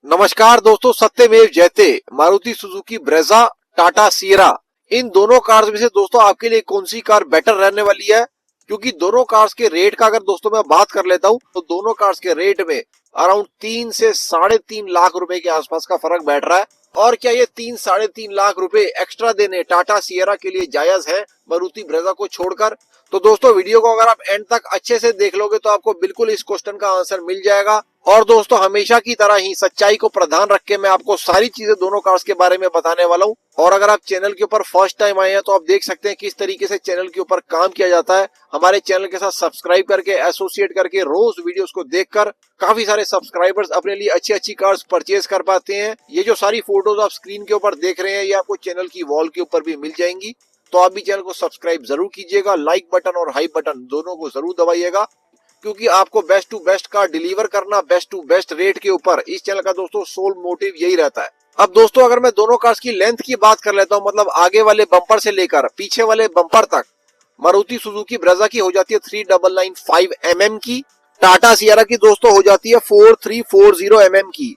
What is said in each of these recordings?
नमस्कार दोस्तों, सत्यमेव जयते। Maruti Suzuki Brezza, Tata Sierra, इन दोनों कार्स में से दोस्तों आपके लिए कौन सी कार बेटर रहने वाली है? क्योंकि दोनों कार्स के रेट का अगर दोस्तों मैं बात कर लेता हूं तो दोनों कार्स के रेट में अराउंड 3 से 3.5 लाख रुपए के आसपास का फर्क बैठ रहा है। और क्या ये 3-3.5 लाख रुपए एक्स्ट्रा देने टाटा सिएरा के लिए जायज है मारुति ब्रेजा को छोड़कर? तो दोस्तों वीडियो को अगर आप एंड तक अच्छे से देख लोगे तो आपको बिल्कुल इस क्वेश्चन का आंसर मिल जाएगा। और दोस्तों हमेशा की तरह ही सच्चाई को प्रधान रख के मैं आपको सारी चीजें दोनों कार्स के बारे में बताने वाला हूँ। और अगर आप चैनल के ऊपर फर्स्ट टाइम आए हैं तो आप देख सकते हैं किस तरीके से चैनल के ऊपर काम किया जाता है। हमारे चैनल के साथ सब्सक्राइब करके एसोसिएट करके रोज वीडियोस को देखकर काफी सारे सब्सक्राइबर्स अपने लिए अच्छी अच्छी कार्स परचेज कर पाते हैं। ये जो सारी फोटोज आप स्क्रीन के ऊपर देख रहे हैं ये आपको चैनल की वॉल के ऊपर भी मिल जाएंगी। तो आप भी चैनल को सब्सक्राइब जरूर कीजिएगा, लाइक बटन और हाई बटन दोनों को जरूर दबाइएगा, क्योंकि आपको best to best car deliver करना बेस्ट टू बेस्ट रेट के ऊपर इस चैनल का दोस्तों सोल मोटिव यही रहता है। अब दोस्तों अगर मैं दोनों कार्स की लेंथ की बात कर लेता हूं, मतलब आगे वाले बम्पर से लेकर पीछे वाले बम्पर तक, मारुति सुजुकी ब्रेजा की हो जाती है 3995 mm की, टाटा सिएरा की दोस्तों हो जाती है 4340 mm की।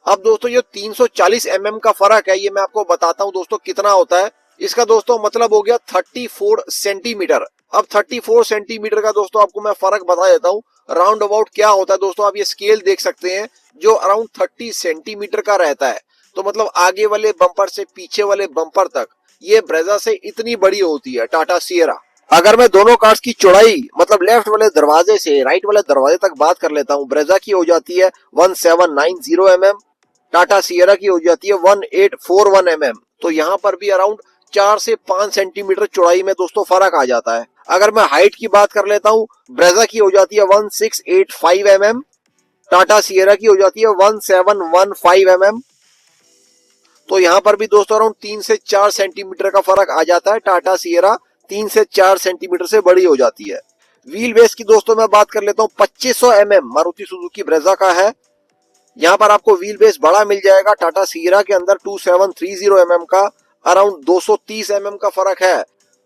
अब दोस्तों ये 340 mm का फर्क है, ये मैं आपको बताता हूं दोस्तों कितना होता है। इसका दोस्तों मतलब हो गया 34 सेंटीमीटर। अब 34 सेंटीमीटर का दोस्तों आपको मैं फर्क बता देता हूँ राउंड अबाउट क्या होता है। दोस्तों आप ये स्केल देख सकते हैं जो अराउंड 30 सेंटीमीटर का रहता है। तो मतलब आगे वाले बम्पर से पीछे वाले बम्पर तक ये ब्रेजा से इतनी बड़ी होती है टाटा सिएरा। अगर मैं दोनों कार्स की चौड़ाई मतलब लेफ्ट वाले दरवाजे से राइट वाले दरवाजे तक बात कर लेता हूँ, ब्रेजा की हो जाती है 1790 mm, टाटा सिएरा की हो जाती है 1841 mm। तो यहाँ पर भी अराउंड 4 से 5 सेंटीमीटर चौड़ाई में दोस्तों फर्क आ जाता है। अगर मैं हाइट की बात कर लेता हूँ, ब्रेजा की हो जाती है 1685 mm, टाटा सिएरा की हो जाती है 1715 mm। तो यहाँ पर भी दोस्तों अराउंड 3 से 4 सेंटीमीटर का फर्क आ जाता है। टाटा सिएरा 3 से 4 सेंटीमीटर से बड़ी हो जाती है। व्हील बेस की दोस्तों मैं बात कर लेता हूँ, 2500 mm मारुति सुजुकी ब्रेजा का है। यहाँ पर आपको व्हील बेस बड़ा मिल जाएगा। टाटा सिएरा के अंदर 2730 mm का अराउंड 230 mm का फर्क है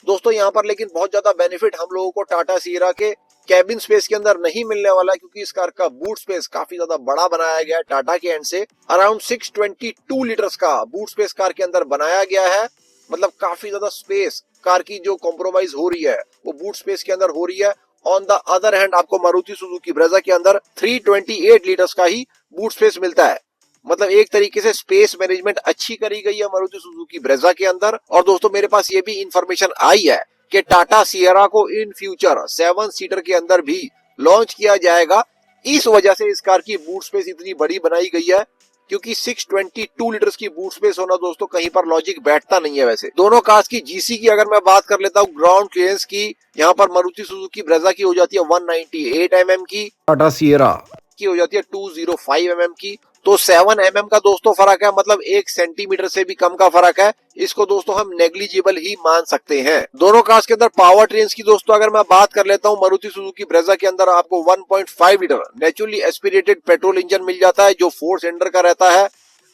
दोस्तों यहाँ पर। लेकिन बहुत ज्यादा बेनिफिट हम लोगों को टाटा सिएरा के कैबिन स्पेस के अंदर नहीं मिलने वाला, क्योंकि इस कार का बूट स्पेस काफी ज्यादा बड़ा बनाया गया है टाटा के एंड से। अराउंड 622 लीटर्स का बूट स्पेस कार के अंदर बनाया गया है। मतलब काफी ज्यादा स्पेस कार की जो कॉम्प्रोमाइज हो रही है वो बूट स्पेस के अंदर हो रही है। ऑन द अदर हैंड आपको मारुति सुजुकी ब्रेजा के अंदर 328 लीटर्स का ही बूट स्पेस मिलता है। मतलब एक तरीके से स्पेस मैनेजमेंट अच्छी करी गई है मारुति सुजुकी ब्रेजा के अंदर। और दोस्तों मेरे पास ये भी इंफॉर्मेशन आई है कि टाटा सिएरा को इन फ्यूचर 7 सीटर के अंदर भी लॉन्च किया जाएगा। इस वजह से इस कार की बूट स्पेस इतनी बड़ी बनाई गई है, क्योंकि 622 लीटर्स की बूट स्पेस होना दोस्तों कहीं पर लॉजिक बैठता नहीं है। वैसे दोनों कार्स की जीसी की अगर मैं बात कर लेता हूँ, ग्राउंड क्लियरेंस की, यहाँ पर मारुति सुजुकी ब्रेजा की हो जाती है 198 mm की, टाटा सिएरा की हो जाती है 205 mm की। तो 7 mm का दोस्तों फर्क है, मतलब 1 सेंटीमीटर से भी कम का फर्क है। इसको दोस्तों हम नेग्लिजिबल ही मान सकते हैं। दोनों कार्स के अंदर पावर ट्रेन्स की दोस्तों अगर मैं बात कर लेता हूँ, मारुति सुजुकी ब्रेजा के अंदर आपको 1.5 litre naturally aspirated petrol engine मिल जाता है जो 4 सिलेंडर का रहता है।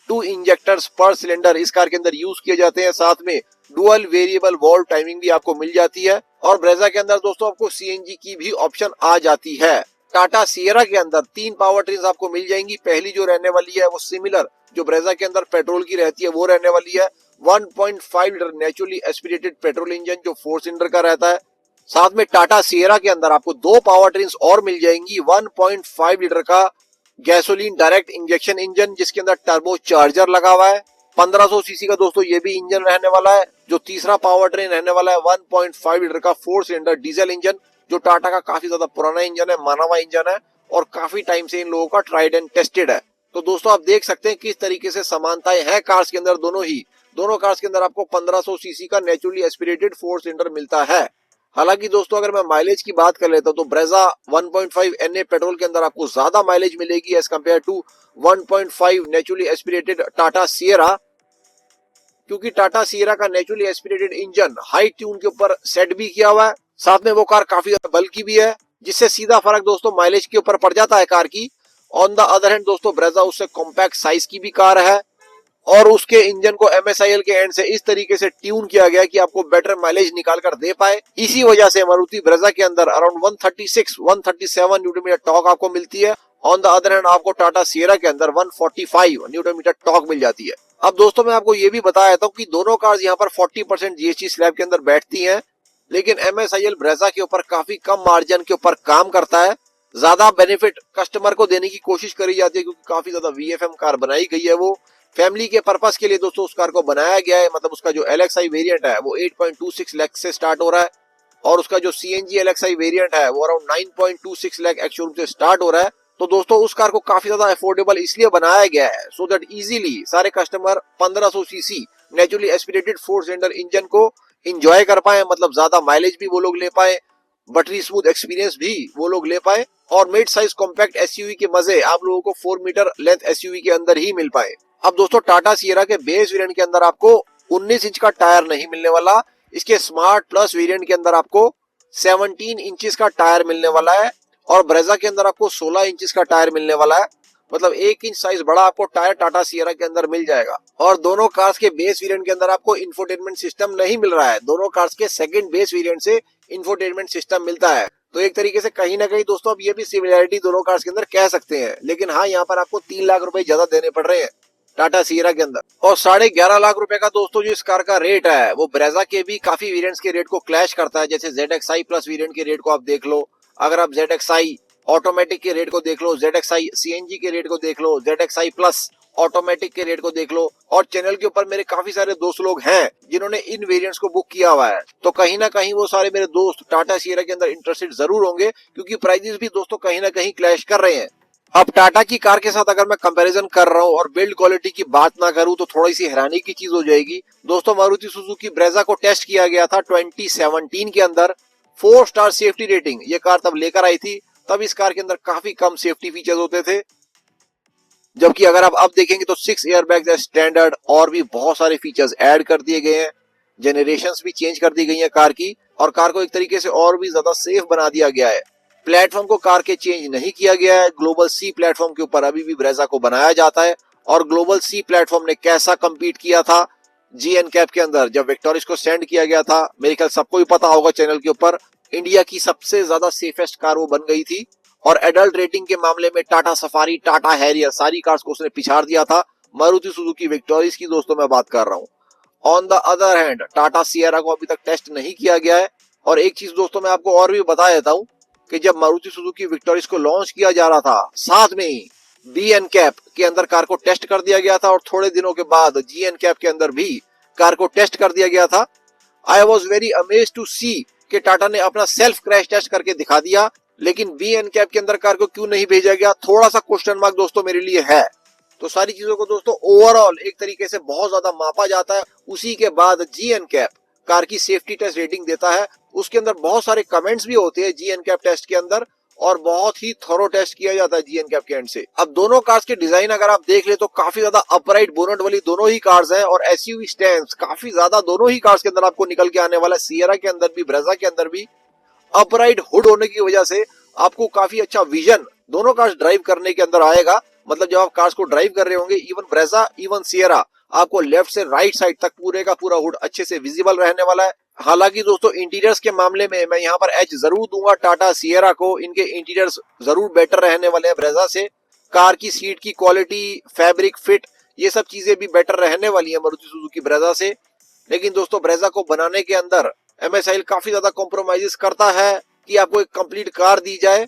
2 इंजेक्टर्स पर सिलेंडर इस कार के अंदर यूज किए जाते हैं। साथ में डुअल वेरिएबल वॉल्व टाइमिंग भी आपको मिल जाती है। और ब्रेजा के अंदर दोस्तों आपको सीएनजी की भी ऑप्शन आ जाती है। टाटा सिएरा के अंदर 3 पावर ट्रेन्स आपको मिल जाएंगी। पहली जो रहने वाली है वो सिमिलर जो ब्रेजा के अंदर पेट्रोल की रहती है वो रहने वाली है 1.5 litre naturally aspirated petrol engine जो 4 सिलेंडर का रहता है। साथ में टाटा सिएरा के अंदर आपको 2 पावर ट्रेन्स और मिल जाएंगी, 1.5 लीटर का गैसोलीन डायरेक्ट इंजेक्शन इंजन जिसके अंदर टर्बो चार्जर लगा हुआ है। 1500 सीसी का दोस्तों ये भी इंजन रहने वाला है। जो तीसरा पावर ट्रेन रहने वाला है 1.5 लीटर का 4 सिलेंडर डीजल इंजन जो टाटा का काफी ज्यादा पुराना इंजन है, माना हुआ इंजन है और काफी टाइम से इन लोगों का ट्राइड एंड टेस्टेड है। तो दोस्तों आप देख सकते हैं किस तरीके से समानताएं हैं कार्स के अंदर। दोनों कार्स के अंदर आपको 1500 सीसी का नेचुरली एस्पिरेटेड 4 सिलेंडर मिलता है। हालांकि दोस्तों अगर मैं माइलेज की बात कर लेता हूं तो ब्रेजा 1.5 NA पेट्रोल के अंदर आपको ज्यादा माइलेज मिलेगी as compare to 1.5 naturally aspirated Tata Sierra, क्योंकि टाटा सिएरा का naturally aspirated engine high tune के ऊपर सेट भी किया हुआ है। साथ में वो कार काफी ज्यादा बल्कि भी है, जिससे सीधा फर्क दोस्तों माइलेज के ऊपर पड़ जाता है कार की। ऑन द अदर हैंड दोस्तों ब्रेजा उससे कॉम्पैक्ट साइज की भी कार है और उसके इंजन को MSIL के एंड से इस तरीके से ट्यून किया गया कि आपको बेटर माइलेज निकाल कर दे पाए। इसी वजह से मारुति ब्रेजा के अंदर अराउंड 136-137 न्यूटन मीटर टॉर्क आपको मिलती है ऑन द अदर हैंड आपको टाटा सियरा के अंदर 145 न्यूटन मीटर टॉर्क मिल जाती है। अब दोस्तों मैं आपको ये भी बता देता हूँ कि दोनों कार्स यहाँ पर 40% जीएसटी स्लैब के अंदर बैठती हैं, लेकिन MSIL ब्रेजा के ऊपर काफी कम मार्जिन के ऊपर काम करता है। ज्यादा बेनिफिट कस्टमर को देने की कोशिश करी जाती है, क्योंकि काफी ज्यादा VFM कार बनाई गई है। वो फैमिली के पर्पस के लिए दोस्तों उस कार को बनाया गया है। मतलब उसका जो LXI वेरिएंट है वो 8.26 लाख से स्टार्ट हो रहा है, और उसका जो CNG LXI वेरिएंट है वो अराउंड 9.26 लाख एक्स शोरूम से स्टार्ट हो रहा है। तो दोस्तों उस कार को काफी ज्यादा अफोर्डेबल इसलिए बनाया गया है सो दैट इजीली सारे customer 1500 CC naturally aspirated 4 cylinder engine को इंजॉय कर पाए, मतलब ज्यादा माइलेज भी वो लोग ले पाए, बटरी स्मूथ एक्सपीरियंस भी वो लोग ले पाए, और मिड साइज कॉम्पैक्ट SUV के मजे आप लोगों को 4 मीटर लेंथ SUV के अंदर ही मिल पाए। अब दोस्तों टाटा सियरा के बेस वेरिएंट के अंदर आपको 19 इंच का टायर नहीं मिलने वाला, इसके स्मार्ट प्लस वेरिएंट के अंदर आपको 17 इंचेस का टायर मिलने वाला है, और ब्रेजा के अंदर आपको 16 इंचेस का टायर मिलने वाला है। मतलब 1 इंच साइज बड़ा आपको टायर टाटा सियरा के अंदर मिल जाएगा। और दोनों कार्स के बेस वेरिएंट के अंदर आपको इंफोटेनमेंट सिस्टम नहीं मिल रहा है, दोनों कार्स के सेकंड बेस वेरिएंट से इंफोटेनमेंट सिस्टम मिलता है। तो एक तरीके से कहीं ना कहीं दोस्तों अब ये भी सिमिलैरिटी दोनों कार्स के अंदर कह सकते हैं, लेकिन हाँ यहाँ पर आपको 3 लाख रुपए ज्यादा देने पड़ रहे हैं टाटा सियरा के अंदर। और 11.5 लाख रुपए का दोस्तों जो इस कार का रेट है वो ब्रेजा के भी काफी वेरिएंट्स के रेट को क्लैश करता है। जैसे ZXI प्लस वेरिएंट के रेट को आप देख लो, अगर आप ZXI ऑटोमेटिक के रेट को देख लो, ZXI CNG के रेट को देख लो, ZXI प्लस ऑटोमेटिक के रेट को देख लो, और चैनल के ऊपर मेरे काफी सारे दोस्त लोग हैं जिन्होंने इन वेरिएंट्स को बुक किया हुआ है। तो कहीं ना कहीं वो सारे मेरे दोस्त टाटा सियरा के अंदर इंटरेस्टेड जरूर होंगे, क्योंकि प्राइजेस भी दोस्तों कहीं ना कहीं क्लैश कर रहे हैं। अब टाटा की कार के साथ अगर मैं कंपैरिजन कर रहा हूं और बिल्ड क्वालिटी की बात ना करूं तो थोड़ी सी हैरानी की चीज हो जाएगी। दोस्तों मारुति सुजुकी ब्रेजा को टेस्ट किया गया था 2017 के अंदर, 4 स्टार सेफ्टी रेटिंग ये कार तब लेकर आई थी। तब इस कार के अंदर काफी कम सेफ्टी फीचर्स होते थे, जबकि अगर आप अब देखेंगे तो 6 एयरबैग्स है स्टैंडर्ड, और भी बहुत सारे फीचर्स ऐड कर दिए गए हैं, जनरेशंस भी चेंज कर दी गई है कार की, और कार को एक तरीके से और भी ज्यादा सेफ बना दिया गया है। प्लेटफॉर्म को कार के चेंज नहीं किया गया है, ग्लोबल C प्लेटफॉर्म के ऊपर अभी भी ब्रेजा को बनाया जाता है। और ग्लोबल C प्लेटफॉर्म ने कैसा कम्पीट किया था GNCAP के अंदर जब विक्टोरिस को सेंड किया गया था, मेरे ख्याल सबको ही पता होगा चैनल के ऊपर, इंडिया की सबसे ज्यादा सेफेस्ट कार वो बन गई थी। और एडल्ट रेटिंग के मामले में टाटा सफारी, टाटा हैरियर सारी कार्स को उसने पिछाड़ दिया था। मारुति सुजुकी विक्टोरिस की दोस्तों मैं बात कर रहा हूँ। On the other hand Tata Sierra को अभी तक टेस्ट नहीं किया गया है। और एक चीज दोस्तों मैं आपको और भी बता देता हूँ कि जब मारुति सुजुकी विक्टोरिस को लॉन्च किया जा रहा था, साथ में ही BNCAP के अंदर कार को टेस्ट कर दिया गया था, और थोड़े दिनों के बाद GNCAP के अंदर भी कार को टेस्ट कर दिया गया था। I was very amazed to see कि टाटा ने अपना सेल्फ क्रैश टेस्ट करके दिखा दिया, लेकिन BNCAP के अंदर कार को क्यों नहीं भेजा गया, थोड़ा सा क्वेश्चन मार्क दोस्तों मेरे लिए है। तो सारी चीजों को दोस्तों ओवरऑल एक तरीके से बहुत ज्यादा मापा जाता है, उसी के बाद GNCAP कार की सेफ्टी टेस्ट रेटिंग देता है। उसके अंदर बहुत सारे कमेंट्स भी होते हैं GNCAP टेस्ट के अंदर, और बहुत ही थोरो टेस्ट किया जाता है GNCAP के एंड से। अब दोनों कार्स के डिजाइन अगर आप देख ले तो काफी ज्यादा अपराइट बोनट वाली दोनों ही कार्स हैं, और SUV स्टैंड्स काफी ज्यादा दोनों ही कार्स के अंदर आपको निकल के आने वाला है। सियरा के अंदर भी, ब्रेजा के अंदर भी अपराइट हुड होने की वजह से आपको काफी अच्छा विजन दोनों कार्स ड्राइव करने के अंदर आएगा। मतलब जब आप कार्स को ड्राइव कर रहे होंगे, इवन ब्रेजा इवन सियरा, आपको लेफ्ट से राइट साइड तक पूरे का पूरा हुड अच्छे से विजिबल रहने वाला है। हालांकि दोस्तों इंटीरियर्स के मामले में मैं यहाँ पर एज जरूर दूंगा टाटा सियरा को, इनके इंटीरियर्स जरूर बेटर रहने वाले हैं ब्रेजा से। कार की सीट की क्वालिटी, फैब्रिक फिट, ये सब चीजें भी बेटर रहने वाली है मारुति सुजुकी ब्रेजा से। लेकिन दोस्तों ब्रेजा को बनाने के अंदर MSIL काफी ज्यादा कॉम्प्रोमाइजेस करता है कि आपको एक कंप्लीट कार दी जाए।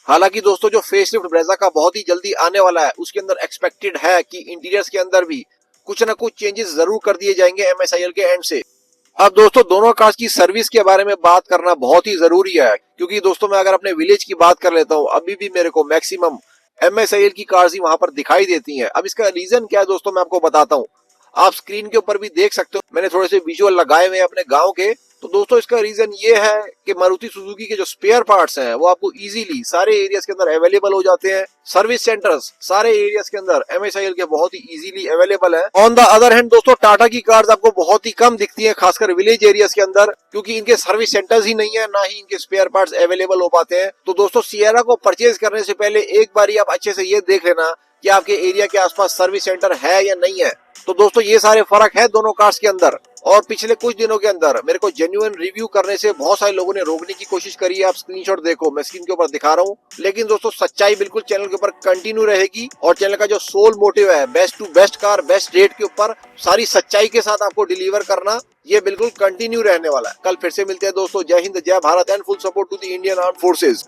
हालांकि दोस्तों जो फेसलिफ्ट ब्रेजा का बहुत ही जल्दी आने वाला है, उसके अंदर एक्सपेक्टेड है कि इंटीरियर्स के अंदर भी कुछ ना कुछ चेंजेस जरूर कर दिए जाएंगे MSIL के एंड से। अब दोस्तों दोनों कार्स की सर्विस के बारे में बात करना बहुत ही जरूरी है, क्योंकि दोस्तों मैं अगर अपने विलेज की बात कर लेता हूँ, अभी भी मेरे को मैक्सिमम MSIL की कार्स ही वहां पर दिखाई देती हैं। अब इसका रीजन क्या है दोस्तों मैं आपको बताता हूँ, आप स्क्रीन के ऊपर भी देख सकते हो, मैंने थोड़े से विजुअल लगाए हुए हैं अपने गांव के। तो दोस्तों इसका रीजन ये है कि मारुति सुजुकी के जो स्पेयर पार्ट्स हैं वो आपको इजीली सारे एरियाज के अंदर अवेलेबल हो जाते हैं। सर्विस सेंटर्स सारे एरियाज के अंदर MSIL के बहुत ही इजीली अवेलेबल है। ऑन द अदर हैंड दोस्तों टाटा की कार्स आपको बहुत ही कम दिखती हैं, खासकर विलेज एरियाज के अंदर, क्योंकि इनके सर्विस सेंटर्स ही नहीं है, ना ही इनके स्पेयर पार्ट्स अवेलेबल हो पाते हैं। तो दोस्तों सियरा को परचेज करने से पहले एक बार आप अच्छे से ये देख लेना कि आपके एरिया के आसपास सर्विस सेंटर है या नहीं है। तो दोस्तों ये सारे फर्क है दोनों कार्स के अंदर। और पिछले कुछ दिनों के अंदर मेरे को जेन्युइन रिव्यू करने से बहुत सारे लोगों ने रोकने की कोशिश करी है। आप स्क्रीनशॉट देखो, मैं स्क्रीन के ऊपर दिखा रहा हूँ। लेकिन दोस्तों सच्चाई बिल्कुल चैनल के ऊपर कंटिन्यू रहेगी और चैनल का जो सोल मोटिव है best to best car best rate के ऊपर सारी सच्चाई के साथ आपको डिलीवर करना, ये बिल्कुल कंटिन्यू रहने वाला है। कल फिर से मिलते हैं दोस्तों। जय हिंद, जय Bharat and full support to the Indian arm forces.